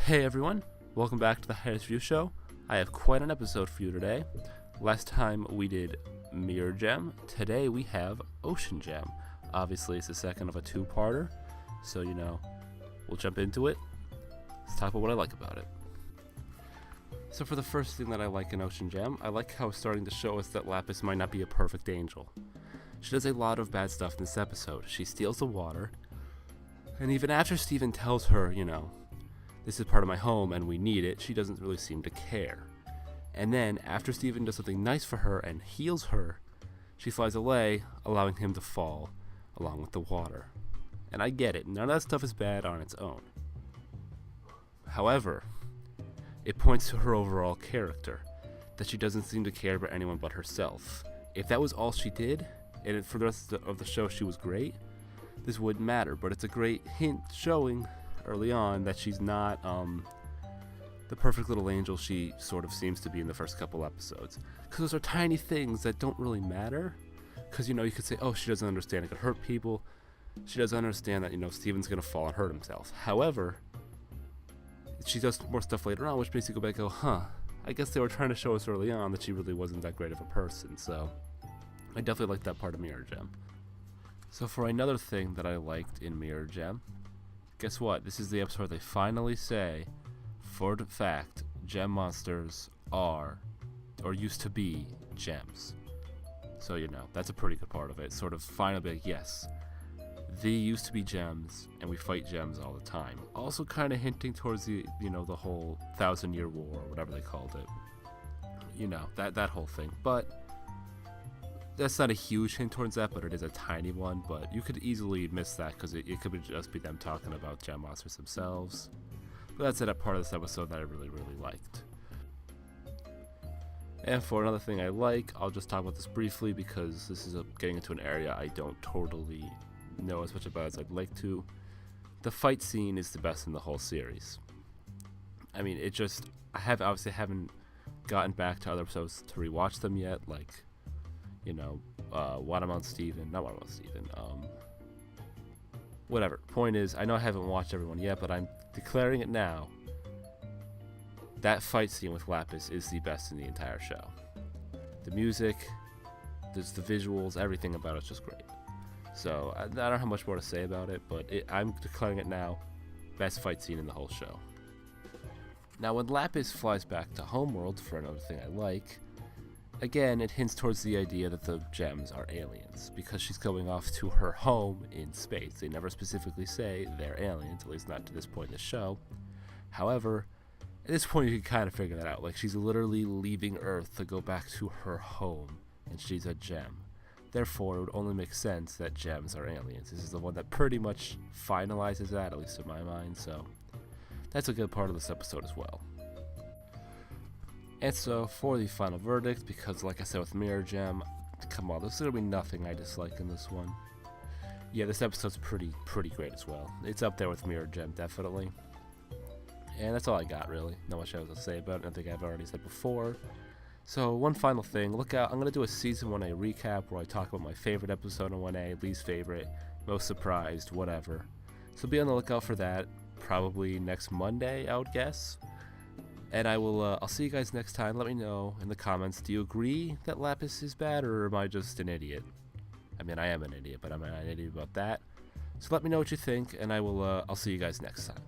Hey everyone, welcome back to the Hiatus Review Show. I have quite an episode for you today. Last time we did Mirror Gem. Today we have Ocean Gem. Obviously it's the second of a two-parter, so we'll jump into it. Let's talk about what I like about it. So for the first thing that I like in Ocean Gem, I like how it's starting to show us that Lapis might not be a perfect angel. She does a lot of bad stuff in this episode. She steals the water, and even after Steven tells her, this is part of my home and we need it, she doesn't really seem to care. And then, after Steven does something nice for her and heals her, she flies away, allowing him to fall along with the water. And I get it, none of that stuff is bad on its own. However, it points to her overall character, that she doesn't seem to care about anyone but herself. If that was all she did, and for the rest of the show she was great, this wouldn't matter, but it's a great hint showing early on that she's not the perfect little angel she sort of seems to be in the first couple episodes. Because those are tiny things that don't really matter. Because, you could say, oh, she doesn't understand, it could hurt people. She doesn't understand that, Steven's going to fall and hurt himself. However, she does more stuff later on, which makes you go back and go, I guess they were trying to show us early on that she really wasn't that great of a person. So, I definitely like that part of Mirror Gem. So for another thing that I liked in Mirror Gem, guess what? This is the episode where they finally say, for the fact, gem monsters are, or used to be, gems. So, that's a pretty good part of it. Sort of finally be like, yes, they used to be gems, and we fight gems all the time. Also kind of hinting towards the, the whole 1,000-year war, or whatever they called it. That whole thing. But that's not a huge hint towards that, but it is a tiny one. But you could easily miss that because it could just be them talking about gem monsters themselves. But that's that part of this episode that I really, really liked. And for another thing I like, I'll just talk about this briefly because this is getting into an area I don't totally know as much about as I'd like to. The fight scene is the best in the whole series. I mean, I obviously haven't gotten back to other episodes to rewatch them yet, like Watermelon Steven, not Watermelon Steven, whatever. Point is, I know I haven't watched everyone yet, but I'm declaring it now. That fight scene with Lapis is the best in the entire show. The music, there's the visuals, everything about it's just great. So, I don't have much more to say about it, but I'm declaring it now, best fight scene in the whole show. Now, when Lapis flies back to Homeworld, for another thing I like, again, it hints towards the idea that the gems are aliens, because she's going off to her home in space. They never specifically say they're aliens, at least not to this point in the show. However, at this point you can kind of figure that out. Like, she's literally leaving Earth to go back to her home, and she's a gem. Therefore, it would only make sense that gems are aliens. This is the one that pretty much finalizes that, at least in my mind, so that's a good part of this episode as well. And so, for the final verdict, because like I said with Mirror Gem, come on, there's going to be nothing I dislike in this one. Yeah, this episode's pretty great as well. It's up there with Mirror Gem, definitely. And that's all I got, really. Not much else to say about it. I think I've already said before. So, one final thing. Look out, I'm going to do a Season 1A recap where I talk about my favorite episode in 1A, least favorite, most surprised, whatever. So be on the lookout for that, probably next Monday, I would guess. And I'll see you guys next time. Let me know in the comments, do you agree that Lapis is bad, or am I just an idiot? I mean, I am an idiot, but I'm not an idiot about that. So let me know what you think, and I'll see you guys next time.